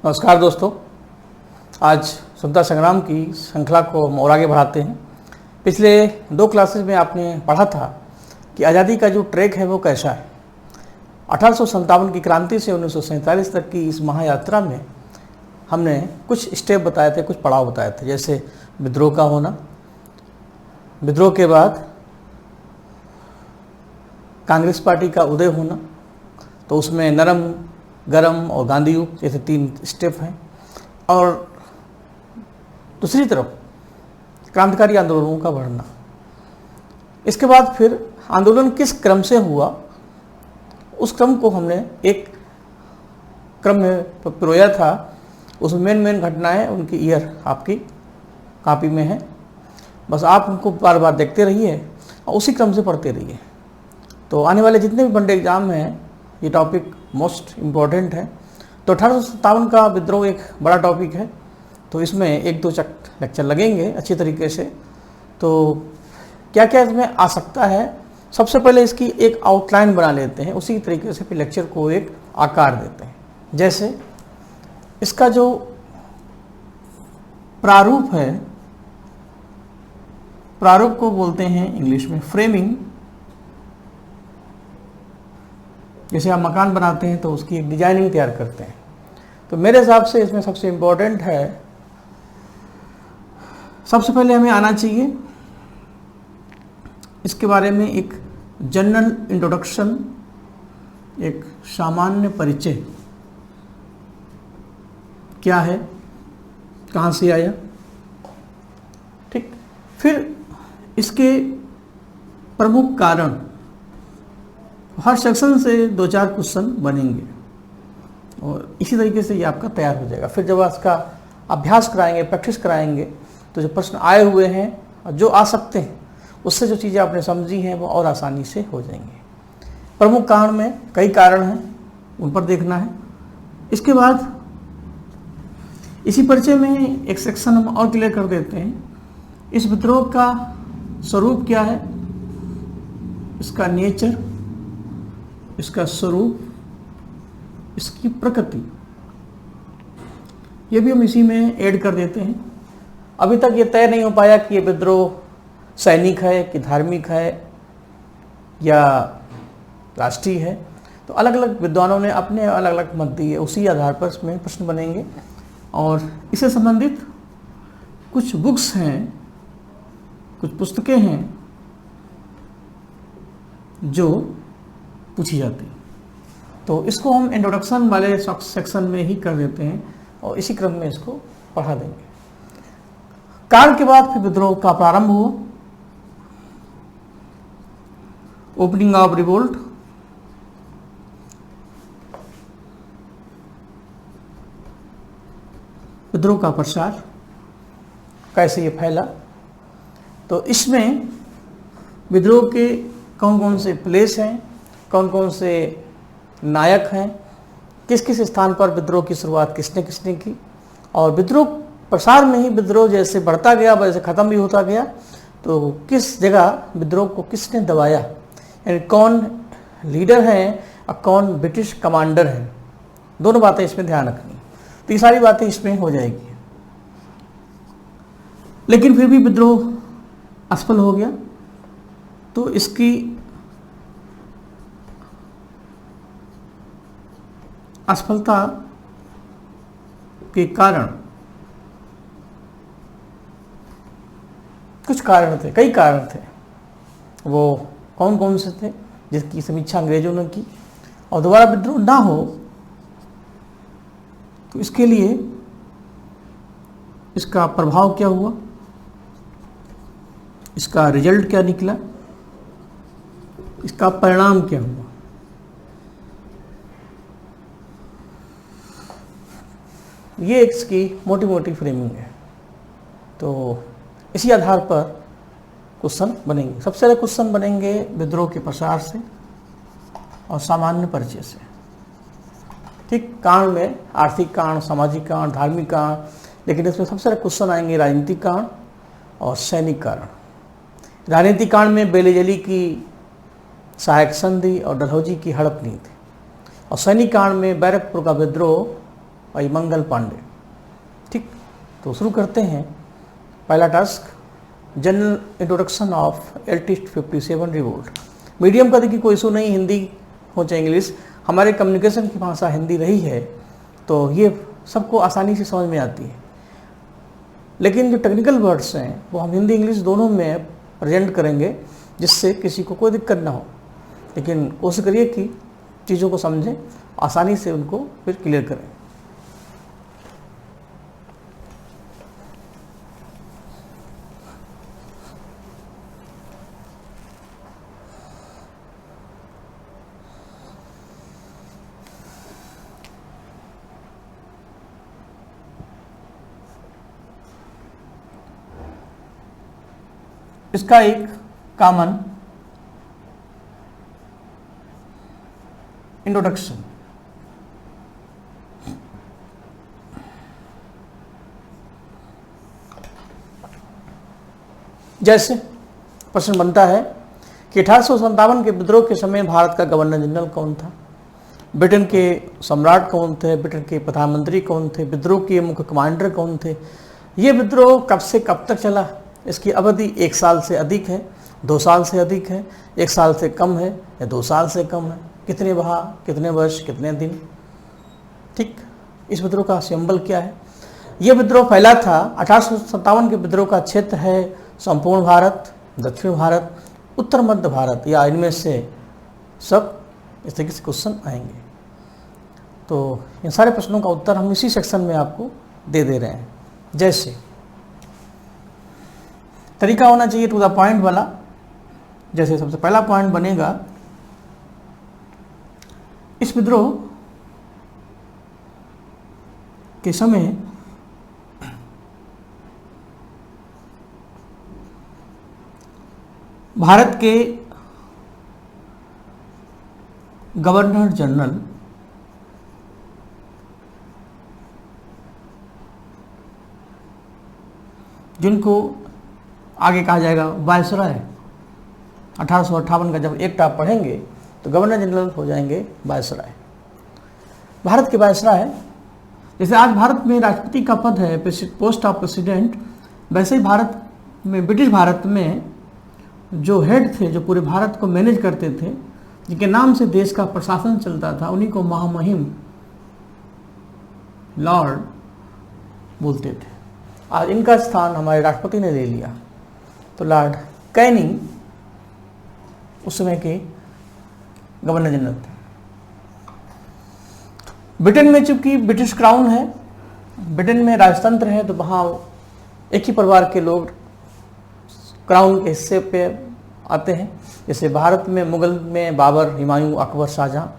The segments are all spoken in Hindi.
नमस्कार दोस्तों, आज स्वतंत्रता संग्राम की श्रृंखला को हम और आगे बढ़ाते हैं। पिछले 2 क्लासेस में आपने पढ़ा था कि आज़ादी का जो ट्रैक है वो कैसा है। 1857 की क्रांति से 1947 तक की इस महायात्रा में हमने कुछ स्टेप बताए थे, कुछ पड़ाव बताए थे, जैसे विद्रोह का होना, विद्रोह के बाद कांग्रेस पार्टी का उदय होना, तो उसमें नरम, गरम और गांधी युग जैसे 3 स्टेप हैं, और दूसरी तरफ क्रांतिकारी आंदोलनों का बढ़ना। इसके बाद फिर आंदोलन किस क्रम से हुआ, उस क्रम को हमने एक क्रम में पिरोया था। उसमें मेन घटनाएं, उनकी ईयर आपकी कॉपी में है, बस आप उनको बार बार देखते रहिए और उसी क्रम से पढ़ते रहिए। तो आने वाले जितने भी बड़े एग्जाम हैं, ये टॉपिक मोस्ट इम्पॉर्टेंट है। तो 1857 का विद्रोह एक बड़ा टॉपिक है, तो इसमें 1-2 लेक्चर लगेंगे अच्छी तरीके से। तो क्या क्या इसमें आ सकता है, सबसे पहले इसकी एक आउटलाइन बना लेते हैं, उसी तरीके से फिर लेक्चर को एक आकार देते हैं। जैसे इसका जो प्रारूप है, प्रारूप को बोलते हैं इंग्लिश में फ्रेमिंग। जैसे आप मकान बनाते हैं तो उसकी एक डिजाइनिंग तैयार करते हैं, तो मेरे हिसाब से इसमें सबसे इम्पोर्टेंट है, सबसे पहले हमें आना चाहिए इसके बारे में एक जनरल इंट्रोडक्शन, एक सामान्य परिचय, क्या है, कहाँ से आया, ठीक। फिर इसके प्रमुख कारण, हर सेक्शन से 2-4 क्वेश्चन बनेंगे और इसी तरीके से ये आपका तैयार हो जाएगा। फिर जब इसका अभ्यास कराएंगे, प्रैक्टिस कराएंगे, तो जो प्रश्न आए हुए हैं और जो आ सकते हैं, उससे जो चीज़ें आपने समझी हैं वो और आसानी से हो जाएंगे। प्रमुख कारण में कई कारण हैं, उन पर देखना है। इसके बाद इसी परिचय में एक सेक्शन हम और क्लियर कर देते हैं, इस विद्रोह का स्वरूप क्या है, इसका नेचर, इसका स्वरूप, इसकी प्रकृति, ये भी हम इसी में ऐड कर देते हैं। अभी तक ये तय नहीं हो पाया कि ये विद्रोह सैनिक है कि धार्मिक है या राष्ट्रीय है, तो अलग अलग विद्वानों ने अपने अलग अलग मत दिए, उसी आधार पर इसमें प्रश्न बनेंगे। और इससे संबंधित कुछ बुक्स हैं, कुछ पुस्तकें हैं जो पूछी जाती है, तो इसको हम इंट्रोडक्शन वाले सेक्शन में ही कर देते हैं और इसी क्रम में इसको पढ़ा देंगे। काल के बाद फिर विद्रोह का प्रारंभ हुआ, ओपनिंग ऑफ रिवोल्ट, विद्रोह का प्रसार, कैसे ये फैला, तो इसमें विद्रोह के कौन कौन से प्लेस हैं, कौन कौन से नायक हैं, किस किस स्थान पर विद्रोह की शुरुआत किसने किसने की, और विद्रोह प्रसार में ही विद्रोह जैसे बढ़ता गया वैसे ख़त्म भी होता गया, तो किस जगह विद्रोह को किसने दबाया, यानी कौन लीडर हैं और कौन ब्रिटिश कमांडर हैं, दोनों बातें इसमें ध्यान रखनी। तो ये सारी बातें इसमें हो जाएगी। लेकिन फिर भी विद्रोह असफल हो गया, तो इसकी असफलता के कारण कुछ कारण थे, कई कारण थे। वो कौन कौन से थे जिसकी समीक्षा अंग्रेजों ने की, और दोबारा विद्रोह ना हो तो इसके लिए इसका प्रभाव क्या हुआ, इसका रिजल्ट क्या निकला, इसका परिणाम क्या हुआ। ये इसकी मोटी मोटी फ्रेमिंग है, तो इसी आधार पर क्वेश्चन बनेंगे। सबसे पहले क्वेश्चन बनेंगे विद्रोह के प्रसार से और सामान्य परिचय से, ठीक। कारण में आर्थिक कारण, सामाजिक कारण, धार्मिक कारण, लेकिन इसमें सबसे पहले क्वेश्चन आएंगे राजनीतिक कारण और सैनिक कारण। राजनीतिक कारण में बेलेजली की सहायक संधि और डलहौजी की हड़प नीति, और सैनिक कांड में बैरकपुर का विद्रोह भाई मंगल पांडे। ठीक, तो शुरू करते हैं। पहला टास्क, जनरल इंट्रोडक्शन ऑफ एल्टिस्ट 57 रिवोल्ट। मीडियम का देखिए कोई इशू नहीं, हिंदी हो चाहे इंग्लिश, हमारे कम्युनिकेशन की भाषा हिंदी रही है तो ये सबको आसानी से समझ में आती है। लेकिन जो टेक्निकल वर्ड्स हैं वो हम हिंदी इंग्लिश दोनों में प्रेजेंट करेंगे जिससे किसी को कोई दिक्कत ना हो। लेकिन कोशिश करिए कि चीज़ों को समझें, आसानी से उनको फिर क्लियर करें। इसका एक कॉमन इंट्रोडक्शन। जैसे प्रश्न बनता है कि 1857 के विद्रोह के समय भारत का गवर्नर जनरल कौन था, ब्रिटेन के सम्राट कौन थे, ब्रिटेन के प्रधानमंत्री कौन थे, विद्रोह के मुख्य कमांडर कौन थे, ये विद्रोह कब से कब तक चला, इसकी अवधि 1 साल से अधिक है, 2 साल से अधिक है, 1 साल से कम है या 2 साल से कम है, कितने बहा, कितने वर्ष, कितने दिन। ठीक, इस विद्रोह का सिंबल क्या है। यह विद्रोह फैला था 1857 के विद्रोह का क्षेत्र है संपूर्ण भारत, दक्षिण भारत, उत्तर मध्य भारत, या इनमें से सब। इस तरीके से क्वेश्चन आएंगे। तो इन सारे प्रश्नों का उत्तर हम इसी सेक्शन में आपको दे रहे हैं। जैसे तरीका होना चाहिए टू द पॉइंट वाला। जैसे सबसे पहला पॉइंट बनेगा, इस विद्रोह के समय भारत के गवर्नर जनरल जिनको आगे कहा जाएगा वायसराय, 1858 का जब एक्ट आप पढ़ेंगे तो गवर्नर जनरल हो जाएंगे वायसराय। भारत के वायसराय, जैसे आज भारत में राष्ट्रपति का पद है पोस्ट ऑफ प्रेसिडेंट, वैसे ही भारत में, ब्रिटिश भारत में जो हेड थे, जो पूरे भारत को मैनेज करते थे, जिनके नाम से देश का प्रशासन चलता था, उन्हीं को महामहिम लॉर्ड बोलते थे। आज इनका स्थान हमारे राष्ट्रपति ने ले लिया। तो लॉर्ड कैनिंग उस समय के गवर्नर जनरल थे। ब्रिटेन में चूंकि ब्रिटिश क्राउन है, ब्रिटेन में राजतंत्र है, तो वहाँ एक ही परिवार के लोग क्राउन के हिस्से पे आते हैं। जैसे भारत में मुगल में बाबर, हुमायूं, अकबर, शाहजहाँ,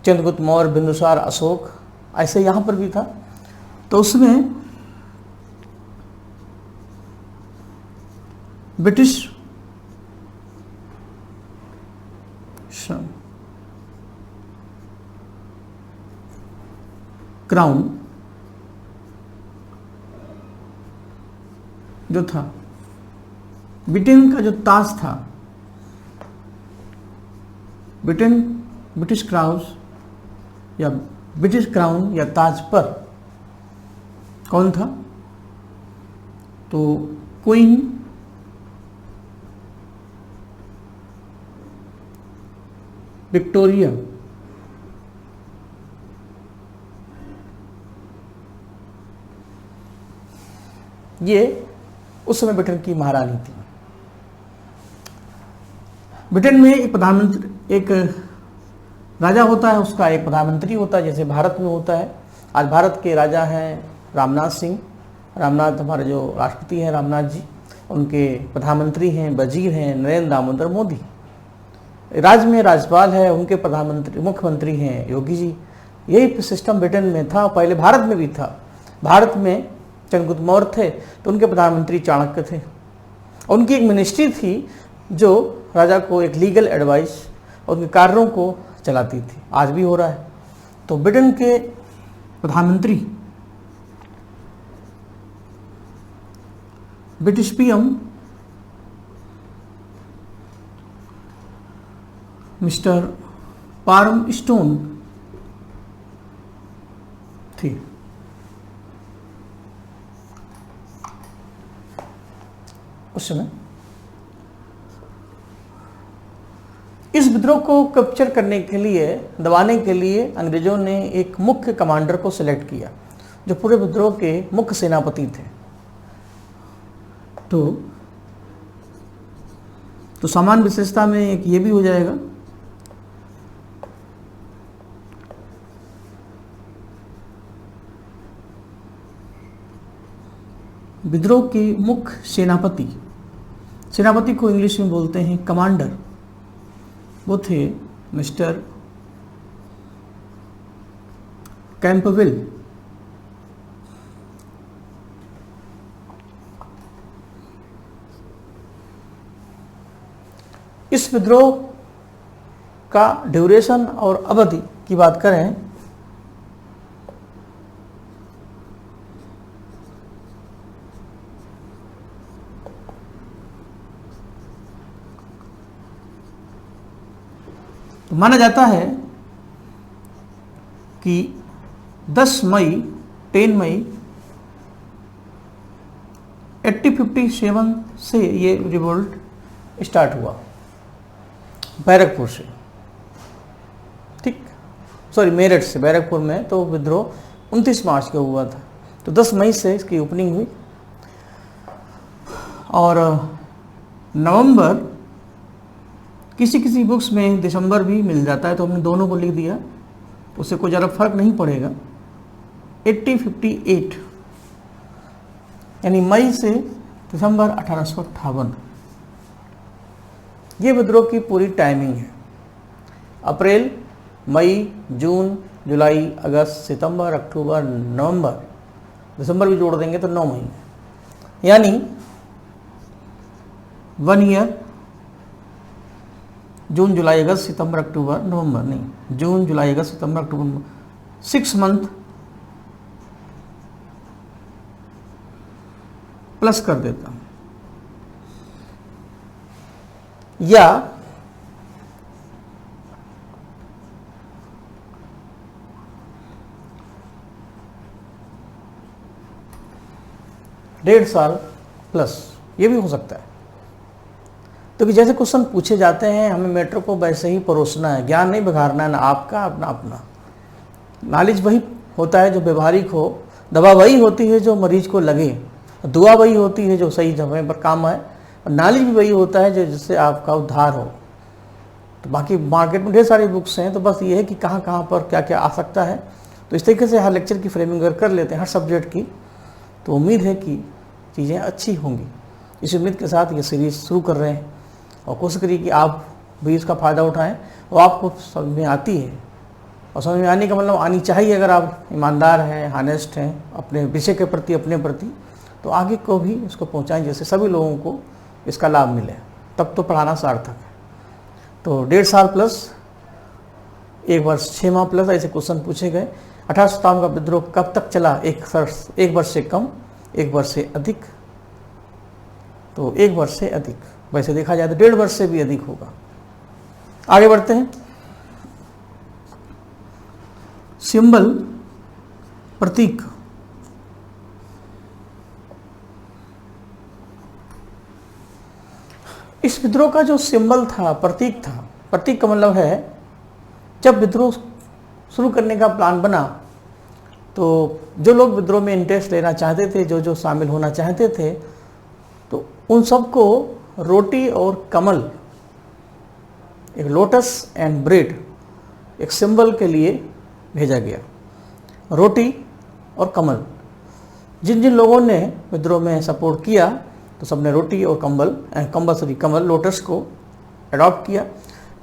चंद्रगुप्त मौर्य, बिंदुसार, अशोक, ऐसे यहाँ पर भी था। तो उसमें ब्रिटिश क्राउन जो था, ब्रिटेन का जो ताज था, ब्रिटिश क्राउन या ताज पर कौन था, तो क्वीन विक्टोरिया ये उस समय ब्रिटेन की महारानी थी। ब्रिटेन में एक प्रधानमंत्री, एक राजा होता है, उसका एक प्रधानमंत्री होता है, जैसे भारत में होता है। आज भारत के राजा हैं रामनाथ सिंह, रामनाथ हमारे जो राष्ट्रपति हैं रामनाथ जी, उनके प्रधानमंत्री हैं, वजीर हैं नरेंद्र दामोदर मोदी। राज्य में राज्यपाल है, उनके प्रधानमंत्री, मुख्यमंत्री हैं योगी जी। यही सिस्टम ब्रिटेन में था, पहले भारत में भी था। भारत में चंद्रगुप्त मौर्य थे तो उनके प्रधानमंत्री चाणक्य थे। उनकी एक मिनिस्ट्री थी जो राजा को एक लीगल एडवाइस और उनके कार्यों को चलाती थी। आज भी हो रहा है। तो ब्रिटेन के प्रधानमंत्री ब्रिटिश पीएम मिस्टर पार्मस्टोन थी। उस समय। इस विद्रोह को कैप्चर करने के लिए, दबाने के लिए अंग्रेजों ने एक मुख्य कमांडर को सिलेक्ट किया जो पूरे विद्रोह के मुख्य सेनापति थे। तो सामान्य विशेषता में एक ये भी हो जाएगा। विद्रोह के मुख्य सेनापति, सेनापति को इंग्लिश में बोलते हैं कमांडर, वो थे मिस्टर कैंपबेल। इस विद्रोह का ड्यूरेशन और अवधि की बात करें तो माना जाता है कि 10 मई 1857 से ये रिवोल्ट स्टार्ट हुआ बैरकपुर से, ठीक, सॉरी मेरठ से, बैरकपुर में तो विद्रोह 29 मार्च को हुआ था, तो 10 मई से इसकी ओपनिंग हुई और नवंबर, किसी किसी बुक्स में दिसंबर भी मिल जाता है तो हमने दोनों को लिख दिया, उससे कोई ज़्यादा फर्क नहीं पड़ेगा। 1858 यानी मई से दिसंबर 1858 ये विद्रोह की पूरी टाइमिंग है। अप्रैल, मई, जून, जुलाई, अगस्त, सितंबर, अक्टूबर, नवंबर, दिसंबर भी जोड़ देंगे तो 9 महीने, यानी 1 ईयर। जून, जुलाई, अगस्त, सितंबर, अक्टूबर, नवंबर, नहीं, जून, जुलाई, अगस्त, सितंबर, अक्टूबर, 6 मंथ प्लस कर देता हूं, या डेढ़ साल प्लस, ये भी हो सकता है। तो कि जैसे क्वेश्चन पूछे जाते हैं हमें मैटर को वैसे ही परोसना है, ज्ञान नहीं बिगाड़ना है, ना आपका अपना अपना। नॉलेज वही होता है जो व्यवहारिक हो, दवा वही होती है जो मरीज को लगे, दुआ वही होती है जो सही समय पर काम आए, और नॉलेज भी वही होता है जो जिससे आपका उद्धार हो। तो बाकी मार्केट में ढेर सारी बुक्स हैं, तो बस ये है कि कहाँ कहाँ पर क्या क्या आ सकता है। तो इस तरीके से हर लेक्चर की फ्रेमिंग अगर कर लेते हैं हर सब्जेक्ट की, तो उम्मीद है कि चीज़ें अच्छी होंगी। इस उम्मीद के साथ ये सीरीज़ शुरू कर रहे हैं और कोशिश करिए कि आप भी इसका फ़ायदा उठाएं और आपको समझ में आती है। और समझ में आने का मतलब आनी चाहिए, अगर आप ईमानदार हैं, हानेस्ट हैं अपने विषय के प्रति, अपने प्रति, तो आगे को भी इसको पहुंचाएं जैसे सभी लोगों को इसका लाभ मिले, तब तो पढ़ाना सार्थक है। तो 1.5 साल प्लस, 1 वर्ष 6 माह प्लस, ऐसे क्वेश्चन पूछे गए। 1857 का विद्रोह कब तक चला? 1 वर्ष से कम, 1 वर्ष से अधिक, तो 1 वर्ष से अधिक। वैसे देखा जाए तो 1.5 वर्ष से भी अधिक होगा। आगे बढ़ते हैं। सिंबल, प्रतीक। इस विद्रोह का जो सिंबल था, प्रतीक था, प्रतीक का मतलब है जब विद्रोह शुरू करने का प्लान बना तो जो लोग विद्रोह में इंटरेस्ट लेना चाहते थे, जो शामिल होना चाहते थे, तो उन सबको रोटी और कमल, एक लोटस एंड ब्रेड, एक सिंबल के लिए भेजा गया। रोटी और कमल, जिन जिन लोगों ने विद्रोह में सपोर्ट किया तो सबने रोटी और कमल, लोटस को अडॉप्ट किया।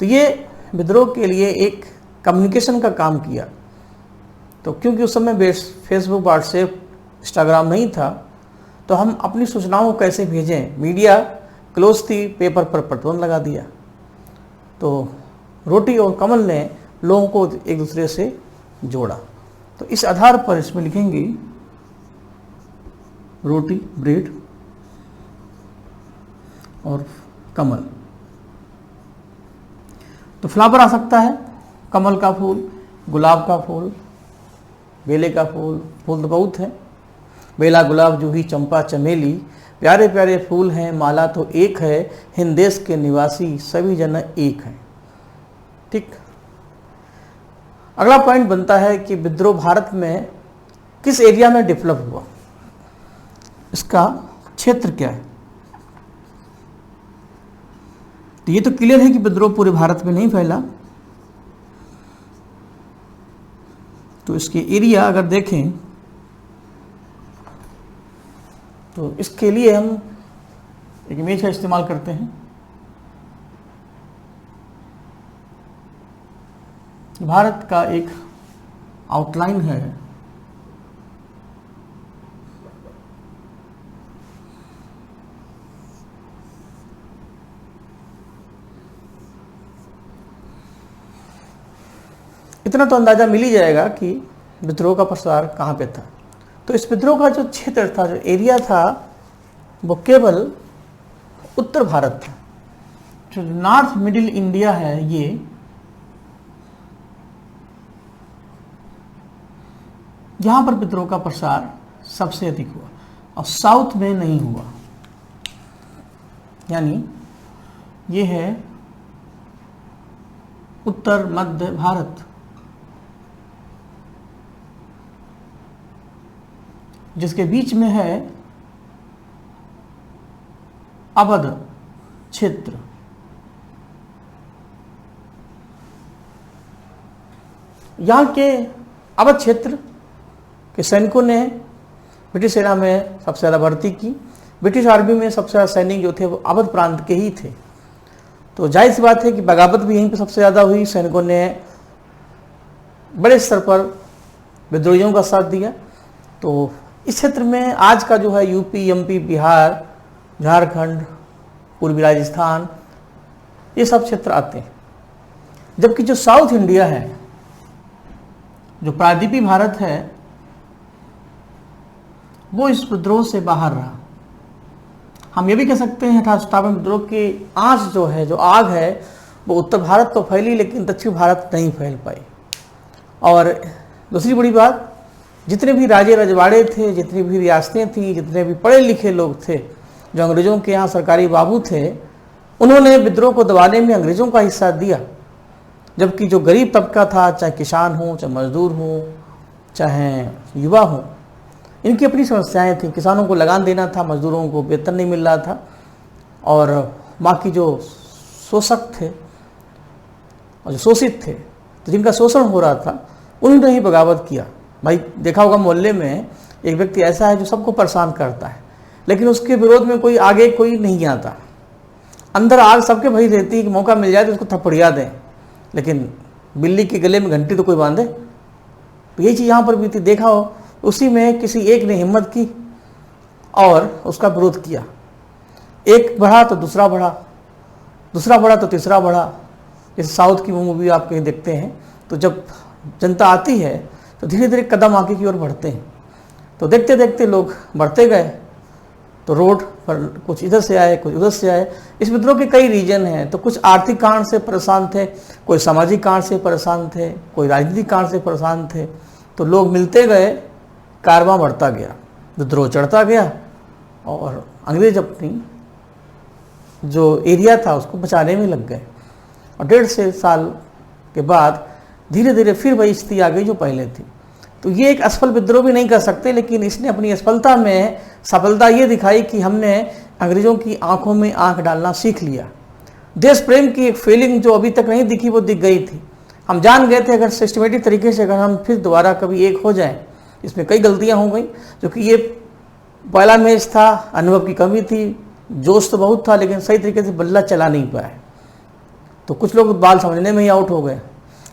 तो ये विद्रोह के लिए एक कम्युनिकेशन का काम किया। तो क्योंकि उस समय फेसबुक, व्हाट्सएप, इंस्टाग्राम नहीं था, तो हम अपनी सूचनाओं को कैसे भेजें, मीडिया क्लोज थी, पेपर पर प्रतिबंध लगा दिया। तो रोटी और कमल ने लोगों को एक दूसरे से जोड़ा। तो इस आधार पर इसमें लिखेंगे रोटी, ब्रेड और कमल। तो फ्लावर आ सकता है, कमल का फूल, गुलाब का फूल, बेले का फूल, फूल तो बहुत है, बेला, गुलाब, जूही, चंपा, चमेली, प्यारे प्यारे फूल हैं, माला तो एक है, हिंद देश के निवासी सभी जन एक हैं। ठीक। अगला पॉइंट बनता है कि विद्रोह भारत में किस एरिया में डेवलप हुआ, इसका क्षेत्र क्या है। तो ये तो क्लियर है कि विद्रोह पूरे भारत में नहीं फैला। तो इसके एरिया अगर देखें तो इसके लिए हम एक इमेज का इस्तेमाल करते हैं। भारत का एक आउटलाइन है, इतना तो अंदाजा मिल ही जाएगा कि विद्रोह का प्रसार कहाँ पे था। तो इस विद्रोह का जो क्षेत्र था, जो एरिया था, वो केवल उत्तर भारत था। जो नॉर्थ मिडिल इंडिया है, ये यहाँ पर विद्रोह का प्रसार सबसे अधिक हुआ और साउथ में नहीं हुआ। यानी ये है उत्तर मध्य भारत, जिसके बीच में है अवध क्षेत्र। यहाँ के अवध क्षेत्र के सैनिकों ने ब्रिटिश सेना में सबसे ज़्यादा भर्ती की। ब्रिटिश आर्मी में सबसे ज़्यादा सैनिक जो थे वो अवध प्रांत के ही थे। तो जाहिर सी बात है कि बगावत भी यहीं पे सबसे ज़्यादा हुई। सैनिकों ने बड़े स्तर पर विद्रोहियों का साथ दिया। तो इस क्षेत्र में आज का जो है यूपी, एमपी, बिहार, झारखंड, पूर्वी राजस्थान, ये सब क्षेत्र आते हैं। जबकि जो साउथ इंडिया है, जो प्रायद्वीपीय भारत है, वो इस विद्रोह से बाहर रहा। हम ये भी कह सकते हैं 1857 विद्रोह की आंच जो है, जो आग है, वो उत्तर भारत तो फैली लेकिन दक्षिण भारत नहीं फैल पाई। और दूसरी बड़ी बात, जितने भी राजे रजवाड़े थे, जितनी भी रियासतें थीं, जितने भी पढ़े लिखे लोग थे, जो अंग्रेज़ों के यहाँ सरकारी बाबू थे, उन्होंने विद्रोह को दबाने में अंग्रेज़ों का हिस्सा दिया। जबकि जो गरीब तबका था, चाहे किसान हो, चाहे मजदूर हो, चाहे युवा हो, इनकी अपनी समस्याएं थी। किसानों को लगान देना था, मजदूरों को वेतन नहीं मिल रहा था, और बाकी जो शोषक थे और जो शोषित थे, तो जिनका शोषण हो रहा था, उन्होंने ही बगावत किया। भाई देखा होगा मोहल्ले में एक व्यक्ति ऐसा है जो सबको परेशान करता है, लेकिन उसके विरोध में कोई आगे कोई नहीं आता। अंदर आग सबके भरी रहती है कि मौका मिल जाए तो उसको थप्पड़िया दें, लेकिन बिल्ली के गले में घंटी तो कोई बांधे। तो यही चीज़ यहाँ पर भी थी। देखा हो, उसी में किसी एक ने हिम्मत की और उसका विरोध किया। एक बढ़ा तो दूसरा बढ़ा, दूसरा बढ़ा तो तीसरा बढ़ा। जैसे साउथ की मूवी आप कहीं देखते हैं, तो जब जनता आती है तो धीरे धीरे कदम आगे की ओर बढ़ते हैं। तो देखते देखते लोग बढ़ते गए, तो रोड पर कुछ इधर से आए, कुछ उधर से आए। इस विद्रोह के कई रीजन हैं। तो कुछ आर्थिक कारण से परेशान थे, कोई सामाजिक कारण से परेशान थे, कोई राजनीतिक कारण से परेशान थे। तो लोग मिलते गए, कारवां बढ़ता गया, विद्रोह चढ़ता गया, और अंग्रेज अपनी जो एरिया था उसको बचाने में लग गए। और 1.5 साल के बाद धीरे धीरे फिर वही स्थिति आ गई जो पहले थी। तो ये एक असफल विद्रोह भी नहीं कर सकते, लेकिन इसने अपनी असफलता में सफलता ये दिखाई कि हमने अंग्रेज़ों की आंखों में आंख डालना सीख लिया। देश प्रेम की एक फीलिंग जो अभी तक नहीं दिखी, वो दिख गई थी। हम जान गए थे अगर सिस्टमेटिक तरीके से अगर हम फिर दोबारा कभी एक हो जाएं। इसमें कई गलतियां हो गई, जो कि ये पहला मैच था, अनुभव की कमी थी, जोश तो बहुत था, लेकिन सही तरीके से बल्ला चला नहीं पाए। तो कुछ लोग बाल समझने में ही आउट हो गए।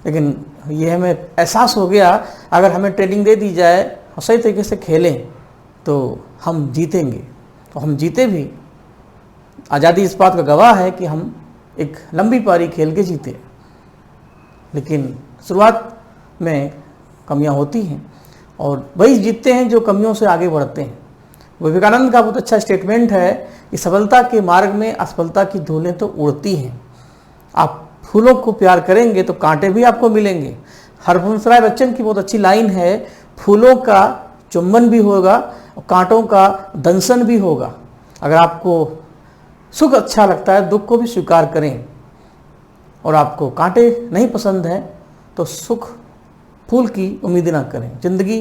लेकिन ये हमें एहसास हो गया, अगर हमें ट्रेनिंग दे दी जाए और सही तरीके से खेलें तो हम जीतेंगे। तो हम जीते भी। आज़ादी इस बात का गवाह है कि हम एक लंबी पारी खेल के जीते। लेकिन शुरुआत में कमियां होती हैं, और वही जीतते हैं जो कमियों से आगे बढ़ते हैं। विवेकानंद का बहुत अच्छा स्टेटमेंट है कि सफलता के मार्ग में असफलता की धूलें तो उड़ती हैं। आप फूलों को प्यार करेंगे तो कांटे भी आपको मिलेंगे। हरवंशराय बच्चन की बहुत अच्छी लाइन है, फूलों का चुंबन भी होगा और कांटों का दंशन भी होगा। अगर आपको सुख अच्छा लगता है, दुख को भी स्वीकार करें, और आपको कांटे नहीं पसंद है तो सुख फूल की उम्मीद ना करें। जिंदगी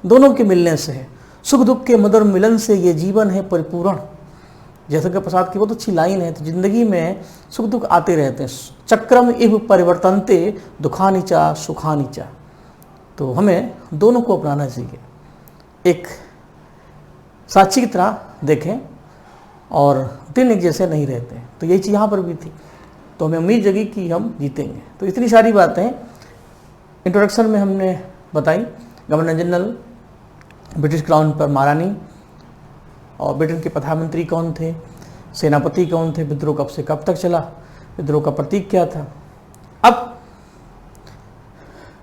दोनों के मिलने से है, सुख दुख के मधुर मिलन से ये जीवन है परिपूर्ण। जयशंकर प्रसाद की बहुत अच्छी लाइन है। तो जिंदगी में सुख दुख आते रहते हैं, चक्रम इव परिवर्तनते दुखानिचा सुखानिचा। तो हमें दोनों को अपनाना चाहिए, एक साक्षी की तरह देखें, और दिन एक जैसे नहीं रहते। तो यही चीज़ यहाँ पर भी थी। तो हमें उम्मीद जगी कि हम जीतेंगे। तो इतनी सारी बातें इंट्रोडक्शन में हमने बताई। गवर्नर जनरल, ब्रिटिश क्राउन पर महारानी, और ब्रिटेन के प्रधानमंत्री कौन थे, सेनापति कौन थे, विद्रोह कब से कब तक चला, विद्रोह का प्रतीक क्या था, अब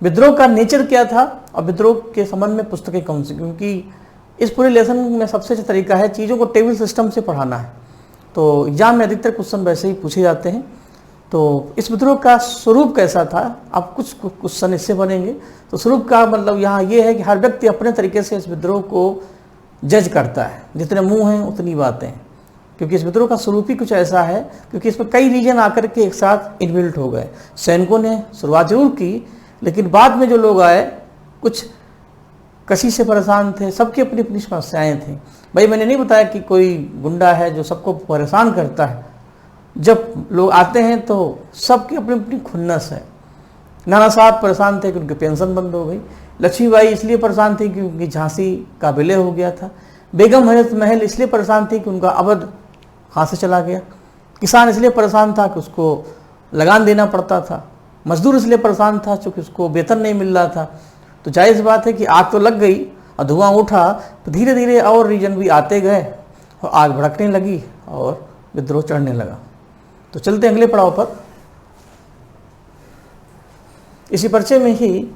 विद्रोह का नेचर क्या था, और विद्रोह के संबंध में पुस्तकें कौन सी। क्योंकि इस पूरे लेसन में सबसे अच्छा तरीका है चीज़ों को टेबल सिस्टम से पढ़ाना है। तो एग्जाम में अधिकतर क्वेश्चन वैसे ही पूछे जाते हैं। तो इस विद्रोह का स्वरूप कैसा था, अब कुछ क्वेश्चन इससे बनेंगे। तो स्वरूप का मतलब यहाँ ये है कि हर व्यक्ति अपने तरीके से इस विद्रोह को जज करता है। जितने मुंह हैं उतनी बातें, क्योंकि इस विद्रोह का स्वरूप ही कुछ ऐसा है। क्योंकि इसमें कई रीजन आकर के एक साथ इनबिल्ट हो गए। सैनिकों ने शुरुआत जरूर की, लेकिन बाद में जो लोग आए कुछ कसी से परेशान थे, सबकी अपनी अपनी समस्याएं थी। भाई मैंने नहीं बताया कि कोई गुंडा है जो सबको परेशान करता है। जब लोग आते हैं तो सबकी अपनी अपनी खुन्नस है। नाना साहब परेशान थे कि उनकी पेंशन बंद हो गई। लक्ष्मीबाई इसलिए परेशान थी क्योंकि झांसी का विलय हो गया था। बेगम हजरत महल इसलिए परेशान थी कि उनका अवध हाथ से चला गया। किसान इसलिए परेशान था कि उसको लगान देना पड़ता था। मजदूर इसलिए परेशान था क्योंकि उसको वेतन नहीं मिल रहा था। तो जाहिर सी बात है कि आग तो लग गई और धुआं उठा, तो धीरे धीरे और रीजन भी आते गए और आग भड़कने लगी और विद्रोह चढ़ने लगा। तो चलते अगले पड़ाव पर। इसी परिचय में ही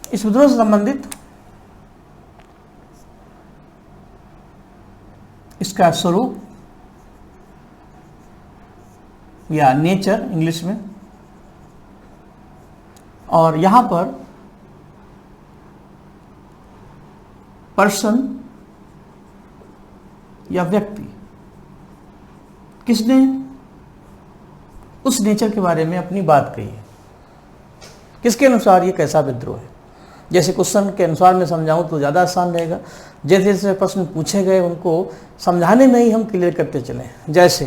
इस विद्रोह से संबंधित इसका स्वरूप या नेचर इंग्लिश में, और यहां पर पर्सन या व्यक्ति किसने उस नेचर के बारे में अपनी बात कही है, किसके अनुसार ये कैसा विद्रोह है। जैसे क्वेश्चन के अनुसार मैं समझाऊं तो ज़्यादा आसान रहेगा। जैसे जैसे प्रश्न पूछे गए उनको समझाने में ही हम क्लियर करते चलें। जैसे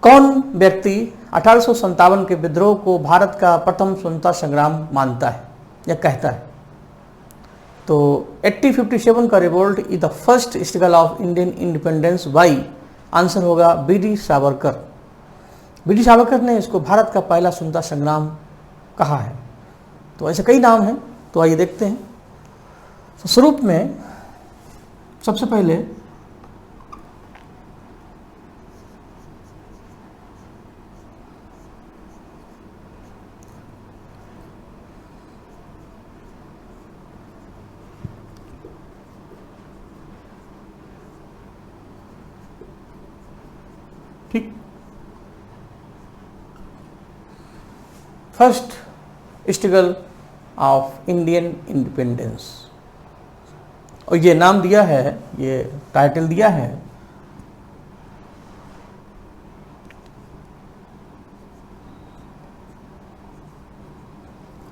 कौन व्यक्ति 1857 के विद्रोह को भारत का प्रथम स्वतंत्रता संग्राम मानता है या कहता है। तो 1857 का revolt is the first struggle of Indian independence by, answer होगा बी.डी. सावरकर। बी.डी. सावरकर ने इसको भारत का पहला स्वतंत्रता संग्राम कहा है। तो ऐसे कई नाम हैं, तो आइए देखते हैं। तो स्वरूप में सबसे पहले ठीक, first struggle of Indian independence, और ये नाम दिया है, ये टाइटल दिया है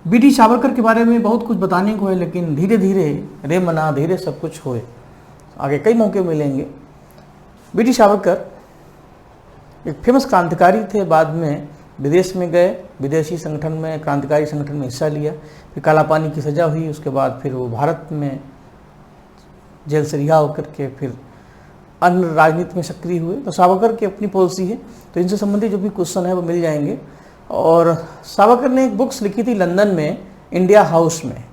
बी.डी. सावरकर के बारे में बहुत कुछ बताने को है, लेकिन धीरे धीरे रे मना धीरे सब कुछ होए, आगे कई मौके मिलेंगे। बी.डी. सावरकर एक फेमस क्रांतिकारी थे। बाद में विदेश में गए, विदेशी संगठन में, क्रांतिकारी संगठन में हिस्सा लिया, फिर काला पानी की सज़ा हुई। उसके बाद फिर वो भारत में जेल से रिहा होकर के फिर अन्य राजनीति में सक्रिय हुए। तो सावरकर की अपनी पॉलिसी है, तो इनसे संबंधित जो भी क्वेश्चन है वो मिल जाएंगे। और सावरकर ने एक बुक्स लिखी थी लंदन में, इंडिया हाउस में,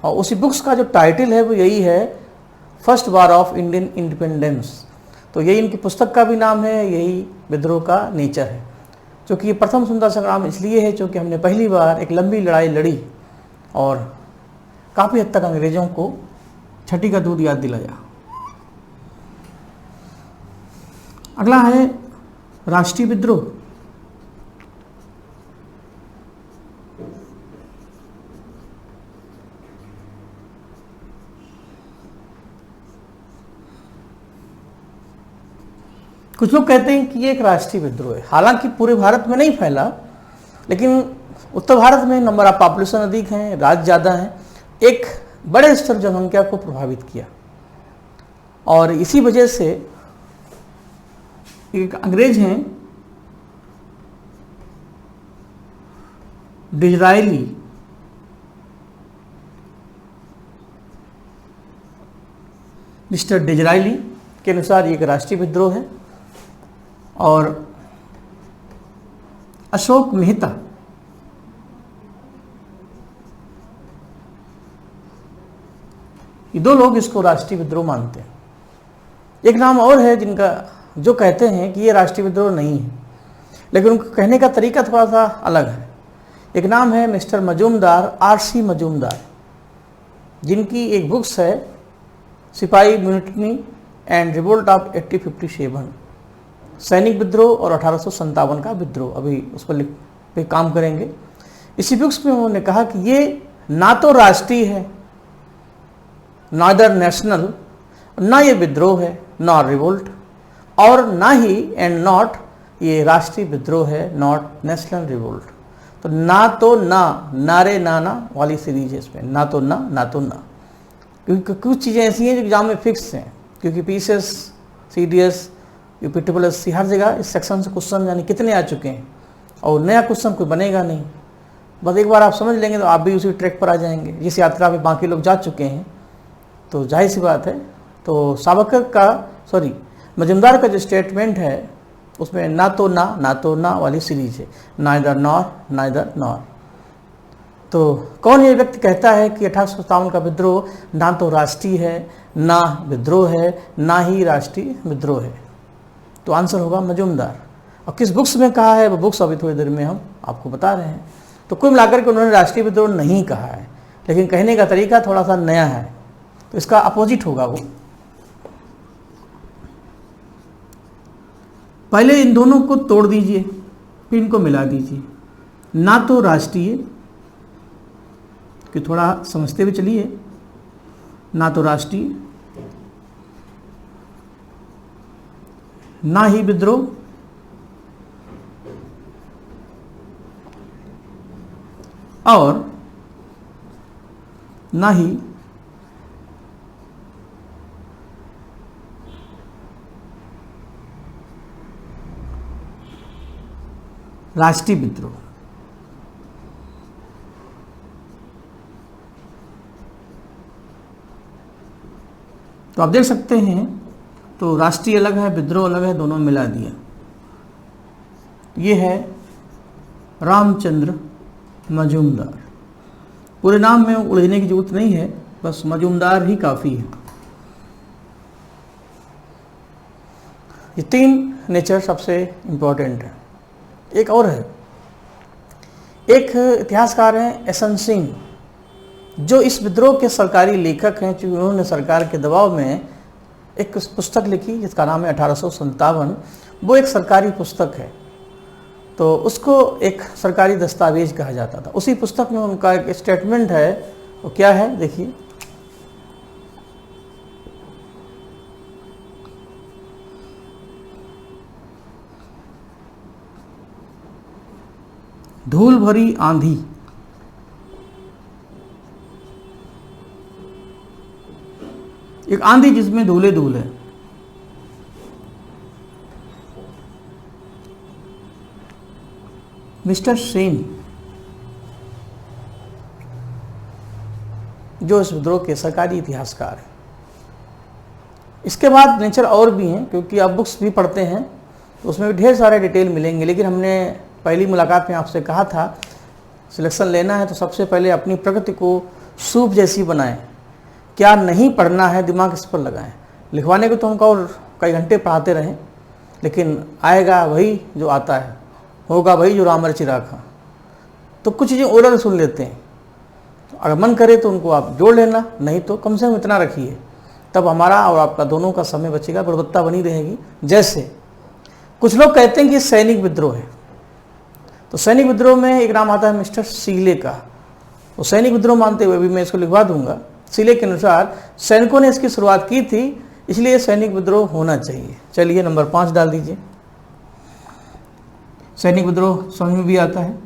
और उसी बुक्स का जो टाइटल है वो यही है, first war of Indian independence. तो यही इनकी पुस्तक का भी नाम है, यही विद्रोह का नेचर है। क्योंकि ये प्रथम स्वतंत्रता संग्राम इसलिए है क्योंकि हमने पहली बार एक लंबी लड़ाई लड़ी और काफ़ी हद तक अंग्रेज़ों को छठी का दूध याद दिलाया। अगला है राष्ट्रीय विद्रोह। कुछ लोग कहते हैं कि ये एक राष्ट्रीय विद्रोह है, हालांकि पूरे भारत में नहीं फैला, लेकिन उत्तर भारत में नंबर ऑफ पॉपुलेशन अधिक हैं, राज्य ज़्यादा हैं, एक बड़े स्तर जनसंख्या को प्रभावित किया। और इसी वजह से एक अंग्रेज हैं डिज़रायली, मिस्टर डिज़रायली के अनुसार ये एक राष्ट्रीय विद्रोह है। और अशोक मेहता ये दो लोग इसको राष्ट्रीय विद्रोह मानते हैं। एक नाम और है जिनका जो कहते हैं कि ये राष्ट्रीय विद्रोह नहीं है, लेकिन उनका कहने का तरीका थोड़ा सा अलग है। एक नाम है मिस्टर मजूमदार, आर.सी. मजूमदार, जिनकी एक बुक्स है सिपाही म्यूटिनी एंड रिवोल्ट ऑफ 1857, सैनिक विद्रोह और 1857 का विद्रोह। अभी उस पर काम करेंगे। इसी बुक्स में उन्होंने कहा कि ये ना तो राष्ट्रीय है, नादर नेशनल, ना ये विद्रोह है, नॉट रिवोल्ट, और ना ही एंड नॉट ये राष्ट्रीय विद्रोह है, नॉट नेशनल रिवोल्ट। तो ना तो ना, नारे नाना वाली सीरीज है इसमें, ना तो ना ना, क्योंकि कुछ चीज़ें ऐसी हैं जो एग्जाम में फिक्स हैं, क्योंकि पीसीएस, सीडीएस, यूपीट्रिपल-एस हर जगह इस सेक्शन से क्वेश्चन यानी कितने आ चुके हैं, और नया क्वेश्चन कोई बनेगा नहीं। बस एक बार आप समझ लेंगे तो आप भी उसी ट्रैक पर आ जाएंगे जिस यात्रा पे बाकी लोग जा चुके हैं। तो जाहिर सी बात है। तो सावरकर का मजूमदार का जो स्टेटमेंट है उसमें ना तो ना वाली सीरीज है, नाइदर नॉर। तो कौन ये व्यक्ति कहता है कि 1857 का विद्रोह ना तो राष्ट्रीय है, ना विद्रोह है, ना ही राष्ट्रीय विद्रोह है? तो आंसर होगा मजूमदार। और किस बुक्स में कहा है वो बुक्स अभी थोड़ी देर में हम आपको बता रहे हैं। तो कुल मिलाकर के उन्होंने राष्ट्रीय विद्रोह नहीं कहा है, लेकिन कहने का तरीका थोड़ा सा नया है, तो इसका अपोजिट होगा वो। पहले इन दोनों को तोड़ दीजिए, फिर इनको मिला दीजिए। ना तो राष्ट्रीय, कि थोड़ा समझते हुए चलिए, ना तो राष्ट्रीय, ना ही विद्रोह, और ना ही राष्ट्रीय विद्रोह। तो आप देख सकते हैं, तो राष्ट्रीय अलग है, विद्रोह अलग है, दोनों मिला दिया। ये है रामचंद्र मजूमदार। पूरे नाम में उलझने की जरूरत नहीं है, बस मजूमदार ही काफ़ी है। ये तीन नेचर सबसे इम्पोर्टेंट है। एक और है, एक इतिहासकार हैं एस.एन. सिंह, जो इस विद्रोह के सरकारी लेखक हैं, क्योंकि उन्होंने सरकार के दबाव में एक पुस्तक लिखी जिसका नाम है 1857। वो एक सरकारी पुस्तक है, तो उसको एक सरकारी दस्तावेज कहा जाता था। उसी पुस्तक में उनका एक स्टेटमेंट है, वो क्या है देखिए। धूल भरी आंधी, एक आंधी जिसमें धूले धूल है। मिस्टर सेन, जो इस विद्रोह के सरकारी इतिहासकार हैं। इसके बाद नेचर और भी हैं, क्योंकि आप बुक्स भी पढ़ते हैं तो उसमें भी ढेर सारे डिटेल मिलेंगे, लेकिन हमने पहली मुलाकात में आपसे कहा था सिलेक्शन लेना है तो सबसे पहले अपनी प्रकृति को सूप जैसी बनाएं। क्या नहीं पढ़ना है दिमाग इस पर लगाएं। लिखवाने को तो हमको और कई घंटे पढ़ाते रहें, लेकिन आएगा वही जो आता है, होगा वही जो राम चिराखा। तो कुछ चीज़ें ओरल सुन लेते हैं, तो अगर मन करे तो उनको आप जोड़ लेना, नहीं तो कम से कम इतना रखिए, तब हमारा और आपका दोनों का समय बचेगा, गुणवत्ता बनी रहेगी। जैसे कुछ लोग कहते हैं कि सैनिक विद्रोह है। तो सैनिक विद्रोह में एक नाम आता है मिस्टर सीले का। वो सैनिक विद्रोह मानते हुए भी मैं इसको लिखवा दूंगा। सीले के अनुसार सैनिकों ने इसकी शुरुआत की थी, इसलिए सैनिक विद्रोह होना चाहिए। चलिए नंबर 5 डाल दीजिए। सैनिक विद्रोह समझ में भी आता है।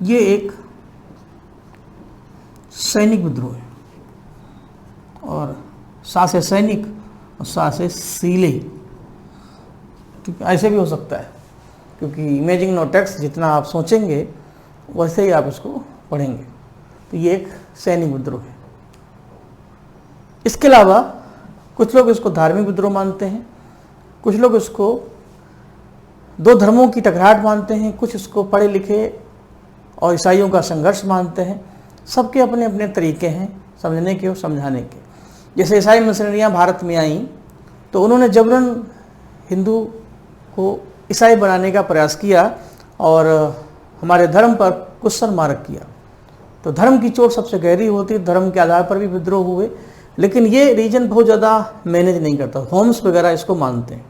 ये एक सैनिक विद्रोह है और सा से सैनिक और सा से सीले, ठीक है, ऐसे भी हो सकता है क्योंकि इमेजिंग नो टेक्स्ट, जितना आप सोचेंगे वैसे ही आप इसको पढ़ेंगे। तो ये एक सैनिक विद्रोह है। इसके अलावा कुछ लोग इसको धार्मिक विद्रोह मानते हैं, कुछ लोग इसको दो धर्मों की टकराहट मानते हैं, कुछ इसको पढ़े लिखे और ईसाइयों का संघर्ष मानते हैं। सबके अपने अपने तरीके हैं समझने के और समझाने के। जैसे ईसाई मिशनरियाँ भारत में आईं तो उन्होंने जबरन हिंदू को ईसाई बनाने का प्रयास किया और हमारे धर्म पर क्वेश्चन मार्क किया। तो धर्म की चोट सबसे गहरी होती है, धर्म के आधार पर भी विद्रोह हुए, लेकिन ये रीजन बहुत ज़्यादा मैनेज नहीं करता। होम्स वगैरह इसको मानते हैं।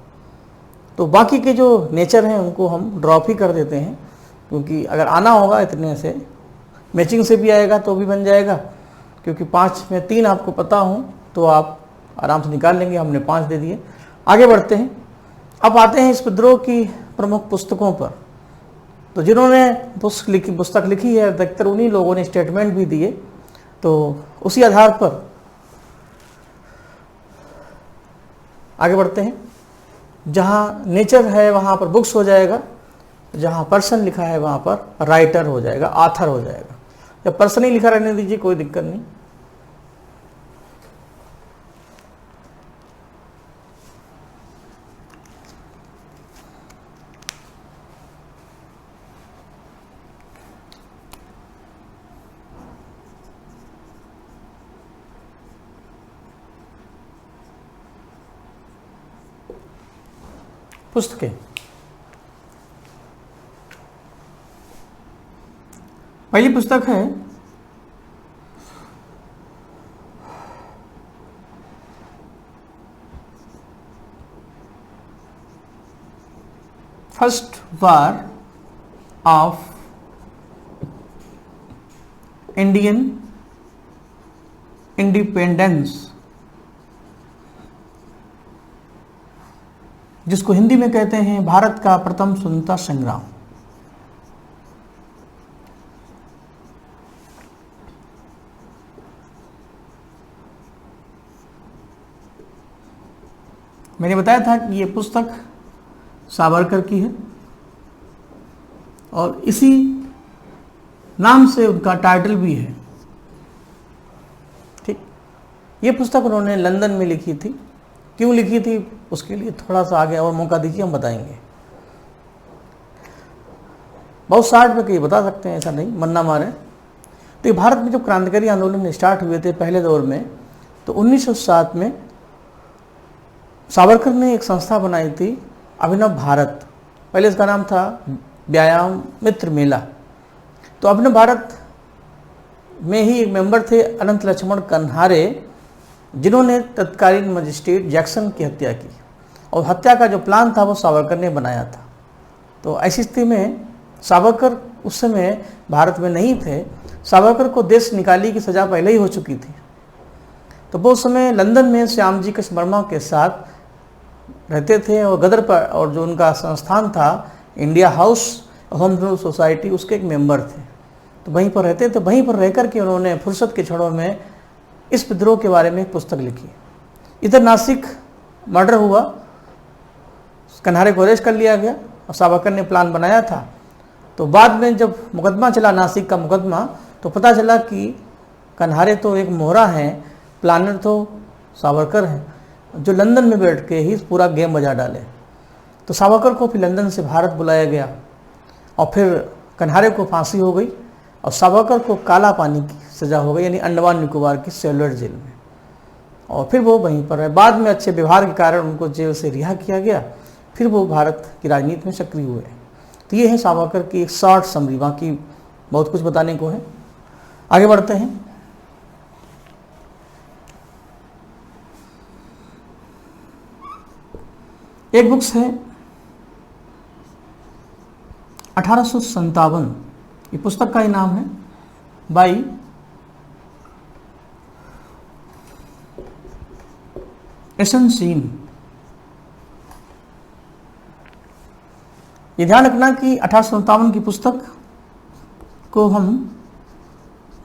तो बाकी के जो नेचर हैं उनको हम ड्रॉप ही कर देते हैं, क्योंकि अगर आना होगा इतने से मैचिंग से भी आएगा तो भी बन जाएगा, क्योंकि 5 में 3 आपको पता हो तो आप आराम से निकाल लेंगे। हमने 5 दे दिए। आगे बढ़ते हैं। अब आते हैं इस विद्रोह की प्रमुख पुस्तकों पर। तो जिन्होंने पुस्तक लिखी है अधिकतर उन्हीं लोगों ने स्टेटमेंट भी दिए। तो उसी आधार पर आगे बढ़ते हैं। जहाँ नेचर है वहाँ पर बुक्स हो जाएगा, जहाँ पर्सन लिखा है वहाँ पर राइटर हो जाएगा, आथर हो जाएगा। जब पर्सन ही लिखा रहने दीजिए, कोई दिक्कत नहीं। पुस्तकें, पहली पुस्तक है first war of Indian independence, जिसको हिंदी में कहते हैं भारत का प्रथम स्वतंत्रता संग्राम। मैंने बताया था कि ये पुस्तक सावरकर की है और इसी नाम से उनका टाइटल भी है। ठीक, ये पुस्तक उन्होंने लंदन में लिखी थी। क्यों लिखी थी उसके लिए थोड़ा सा आगे और मौका दीजिए, हम बताएंगे। बहुत शार्ट में कहीं बता सकते हैं, ऐसा नहीं, मन ना मारे। तो ये भारत में जब क्रांतिकारी आंदोलन स्टार्ट हुए थे पहले दौर में, तो 1907 में सावरकर ने एक संस्था बनाई थी, अभिनव भारत। पहले इसका नाम था व्यायाम मित्र मेला। तो अभिनव भारत में ही एक मेंबर थे अनंत लक्ष्मण कन्हारे, जिन्होंने तत्कालीन मजिस्ट्रेट जैक्सन की हत्या की, और हत्या का जो प्लान था वो सावरकर ने बनाया था। तो ऐसी स्थिति में सावरकर उस समय भारत में नहीं थे। सावरकर को देश निकाली की सज़ा पहले ही हो चुकी थी। तो वो उस समय लंदन में श्यामजी कृष्ण वर्मा के साथ रहते थे और गदर पर, और जो उनका संस्थान था India house home rule society, उसके एक मेंबर थे। तो वहीं पर रहते थे। वहीं पर रह कर के उन्होंने फुर्सत के क्षणों में इस विद्रोह के बारे में एक पुस्तक लिखी। इधर नासिक मर्डर हुआ, कन्हारे को अरेस्ट कर लिया गया और सावरकर ने प्लान बनाया था। तो बाद में जब मुकदमा चला, नासिक का मुकदमा, तो पता चला कि कन्हारे तो एक मोहरा हैं, प्लानर तो सावरकर हैं, जो लंदन में बैठ के ही पूरा गेम बजा डाले। तो सावरकर को फिर लंदन से भारत बुलाया गया और फिर कन्हारे को फांसी हो गई और सावरकर को काला पानी की सज़ा हो गई, यानी अंडमान निकोबार की सेलुलर जेल में। और फिर वो वहीं पर है। बाद में अच्छे व्यवहार के कारण उनको जेल से रिहा किया गया। फिर वो भारत की राजनीति में सक्रिय हुए। तो ये है सावरकर की एक शॉर्ट समरी, बाकी बहुत कुछ बताने को है। आगे बढ़ते हैं। एक बुक्स है 1857, ये पुस्तक का ही नाम है, बाई एसन सीन। ये ध्यान रखना कि 1857 की पुस्तक को हम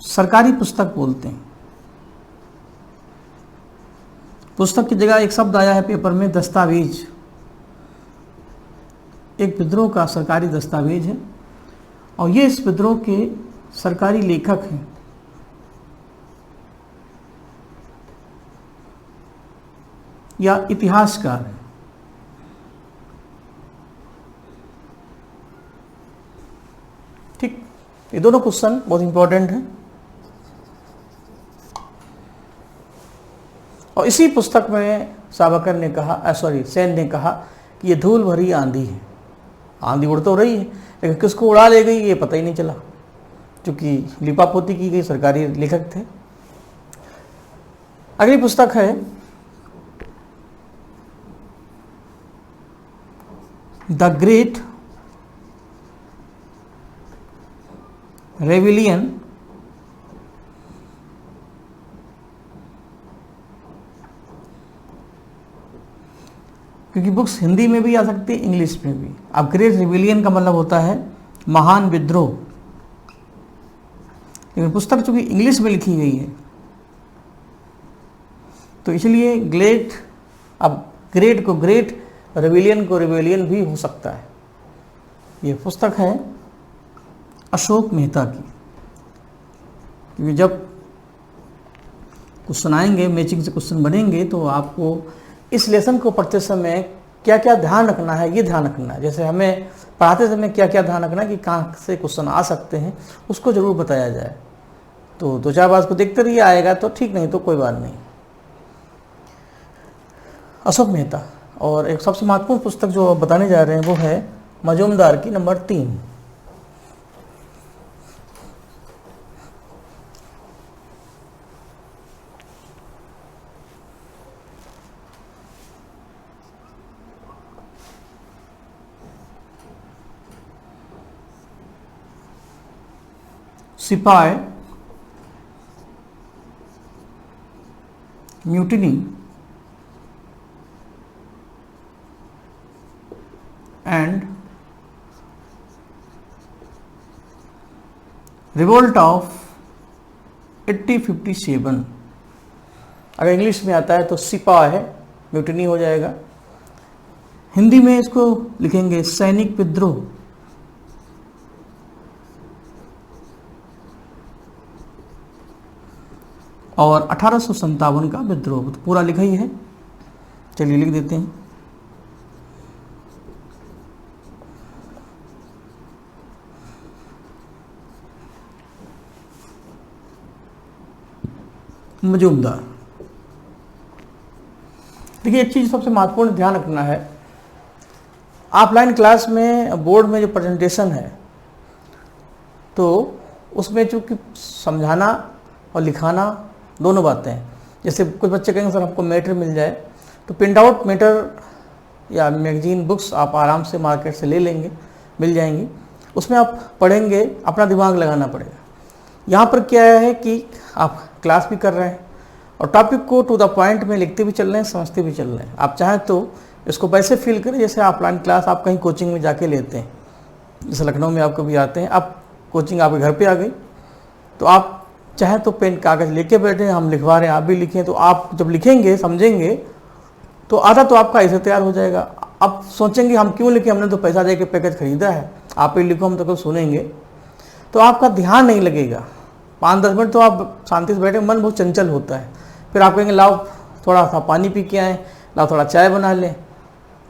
सरकारी पुस्तक बोलते हैं। पुस्तक की जगह एक शब्द आया है पेपर में, दस्तावेज। एक विद्रोह का सरकारी दस्तावेज है और ये इस विद्रोह के सरकारी लेखक हैं। या इतिहासकार है। ठीक, ये दोनों क्वेश्चन बहुत इंपॉर्टेंट है। और इसी पुस्तक में सावरकर ने कहा, सेन ने कहा कि ये धूल भरी आंधी है। आंधी उड़ तो रही है लेकिन किसको उड़ा ले गई ये पता ही नहीं चला, क्योंकि लिपापोती की गई, सरकारी लेखक थे। अगली पुस्तक है द ग्रेट रेविलियन क्योंकि बुक्स हिंदी में भी आ सकती है, इंग्लिश में भी। अब ग्रेट रिविलियन का मतलब होता है महान विद्रोह, लेकिन पुस्तक चूंकि इंग्लिश में लिखी गई है तो इसलिए ग्रेट, अब ग्रेट को ग्रेट, रिविलियन को रिविलियन भी हो सकता है। ये पुस्तक है अशोक मेहता की। क्योंकि जब क्वेश्चन आएंगे, मैचिंग से क्वेश्चन बनेंगे, तो आपको इस लेसन को पढ़ते समय क्या क्या ध्यान रखना है, ये ध्यान रखना है। जैसे हमें पढ़ाते समय क्या क्या ध्यान रखना है कि कहाँ से क्वेश्चन आ सकते हैं, उसको जरूर बताया जाए। तो दो चार बार को देखते रहिए, आएगा तो ठीक, नहीं तो कोई बात नहीं। अशोक मेहता। और एक सबसे महत्वपूर्ण पुस्तक जो बताने जा रहे हैं वो है मजूमदार की नंबर 3। सिपाही म्यूटिनी एंड रिवोल्ट ऑफ 1857। अगर इंग्लिश में आता है तो सिपाही म्यूटिनी हो जाएगा। हिंदी में इसको लिखेंगे सैनिक विद्रोह। और 1857 का विद्रोह, तो पूरा लिखा ही है, चलिए लिख देते हैं। मजूमदार। देखिए एक चीज़ सबसे महत्वपूर्ण ध्यान रखना है, ऑफलाइन क्लास में बोर्ड में जो प्रेजेंटेशन है तो उसमें चूँकि समझाना और लिखाना दोनों बातें हैं। जैसे कुछ बच्चे कहेंगे सर हमको मैटर मिल जाए, तो प्रिंट आउट मैटर या मैगजीन बुक्स आप आराम से मार्केट से ले लेंगे, मिल जाएंगी। उसमें आप पढ़ेंगे, अपना दिमाग लगाना पड़ेगा। यहाँ पर क्या है कि आप क्लास भी कर रहे हैं और टॉपिक को टू द पॉइंट में लिखते भी चल रहे हैं, समझते भी चल रहे हैं। आप चाहें तो इसको वैसे फील करें जैसे ऑफलाइन क्लास आप कहीं कोचिंग में जाके लेते हैं। जैसे लखनऊ में आप कभी आते हैं, अब कोचिंग आपके घर पे आ गई, तो आप चाहे तो पेन कागज़ लेके बैठे, हम लिखवा रहे हैं, आप भी लिखें। तो आप जब लिखेंगे, समझेंगे, तो आधा तो आपका ऐसे तैयार हो जाएगा। अब सोचेंगे हम क्यों लिखें, हमने तो पैसा दे के पैकेज खरीदा है, आप ही लिखो, हम तो कुछ सुनेंगे, तो आपका ध्यान नहीं लगेगा। 5-10 मिनट तो आप शांति से बैठे, मन बहुत चंचल होता है। फिर आप कहेंगे लाओ थोड़ा सा पानी पी के आएँ, लाओ थोड़ा चाय बना लें।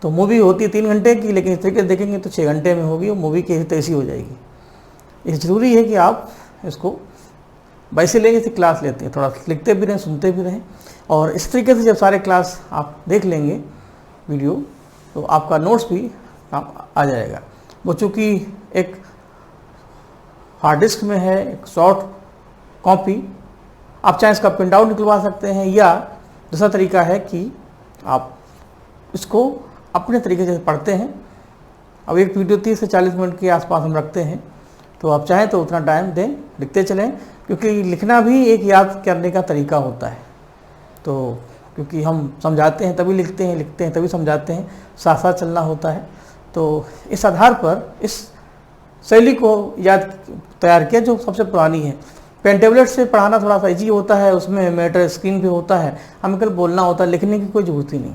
तो मूवी होती है 3 घंटे की, लेकिन इस तरीके से देखेंगे तो 6 घंटे में होगी, और मूवी की ऐसी हो जाएगी। ये ज़रूरी है कि आप इसको वैसे लेंगे जैसे क्लास लेते हैं, थोड़ा लिखते भी रहें, सुनते भी रहें। और इस तरीके से जब सारे क्लास आप देख लेंगे वीडियो, तो आपका नोट्स भी काम आ जाएगा। वो चूँकि एक हार्ड डिस्क में है, एक शॉर्ट कॉपी, आप चाहे इसका प्रिंट आउट निकलवा सकते हैं, या दूसरा तरीका है कि आप इसको अपने तरीके से पढ़ते हैं। अब एक वीडियो 30 से 40 मिनट के आसपास हम रखते हैं, तो आप चाहें तो उतना टाइम दें, लिखते चलें, क्योंकि लिखना भी एक याद करने का तरीका होता है। तो क्योंकि हम समझाते हैं तभी लिखते हैं, लिखते हैं तभी समझाते हैं, साथ साथ चलना होता है। तो इस आधार पर इस शैली को याद तैयार किया जो सबसे पुरानी है। पेन टेबलेट से पढ़ाना थोड़ा सा ईजी होता है, उसमें मैटर स्क्रीन पे होता है, हमें केवल बोलना होता है, लिखने की कोई ज़रूरत ही नहीं।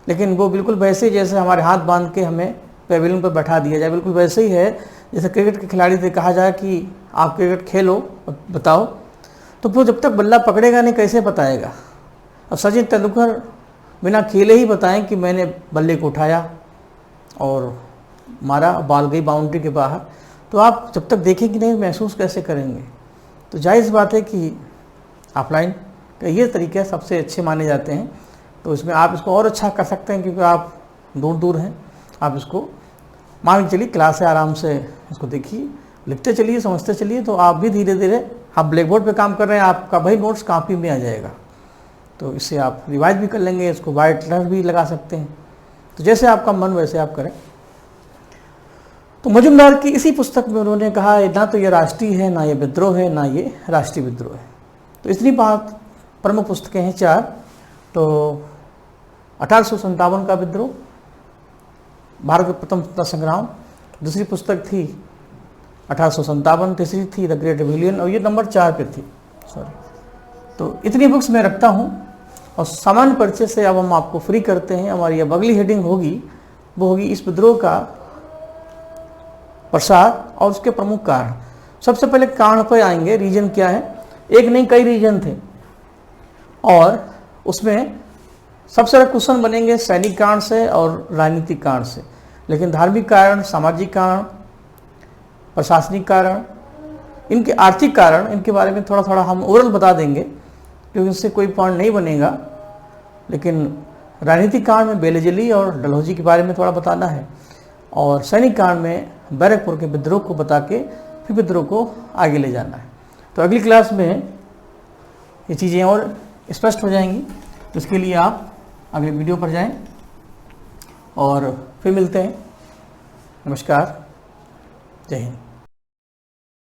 लेकिन वो बिल्कुल वैसे ही जैसे हमारे हाथ बांध के हमें पेविलियन पर बैठा दिया जाए, बिल्कुल वैसे ही है जैसे क्रिकेट के खिलाड़ी से कहा जाए कि आप क्रिकेट खेलो बताओ, तो वो जब तक बल्ला पकड़ेगा नहीं कैसे बताएगा। अब सचिन तेंदुलकर बिना खेले ही बताएं कि मैंने बल्ले को उठाया और मारा, बॉल गई बाउंड्री के बाहर, तो आप जब तक देखेंगे नहीं महसूस कैसे करेंगे। तो जायज़ बात है कि ऑफलाइन के ये तरीके सबसे अच्छे माने जाते हैं। तो इसमें आप इसको और अच्छा कर सकते हैं, क्योंकि आप दूर दूर हैं, आप इसको मान के चलिए क्लास है, आराम से इसको देखिए, लिखते चलिए, समझते चलिए, तो आप भी धीरे धीरे, आप ब्लैक बोर्ड पर काम कर रहे हैं, आपका वही नोट्स कापी में आ जाएगा। तो इससे आप रिवाइज भी कर लेंगे, इसको वाइट कलर भी लगा सकते हैं। तो जैसे आपका मन वैसे आप करें। तो मजुमदार की इसी पुस्तक में उन्होंने कहा ना तो ये राष्ट्रीय है, ना ये विद्रोह है, ना ये राष्ट्रीय विद्रोह है। तो इतनी बात प्रमुख पुस्तकें हैं 4। तो 1857 का विद्रोह, भारत के प्रथम स्वतंत्रता संग्राम, दूसरी पुस्तक थी 1857, तीसरी थी द ग्रेट रिबेलियन, और ये नंबर 4 पे थी, सॉरी। तो इतनी बुक्स मैं रखता हूँ, और सामान्य परिचय से अब हम आपको फ्री करते हैं। हमारी अब अगली हेडिंग होगी, वो होगी इस विद्रोह का प्रसार और उसके प्रमुख कारण। सबसे पहले कारण पर आएंगे, रीजन क्या है। एक नहीं कई रीजन थे, और उसमें सबसे ज़्यादा क्वेश्चन बनेंगे सैनिक कारण से और राजनीतिक कारण से। लेकिन धार्मिक कारण, सामाजिक कारण, प्रशासनिक कारण, इनके आर्थिक कारण, इनके बारे में थोड़ा थोड़ा हम ओरल बता देंगे, क्योंकि इससे कोई पॉइंट नहीं बनेगा। लेकिन राजनीतिक कारण में बेलेजली और डलहौजी के बारे में थोड़ा बताना है, और सैनिक कारण में बैरकपुर के विद्रोह को बता के फिर विद्रोह को आगे ले जाना है। तो अगली क्लास में ये चीज़ें और स्पष्ट हो जाएंगी। इसके लिए आप अगले वीडियो पर जाएं, और फिर मिलते हैं। नमस्कार, जय हिंद।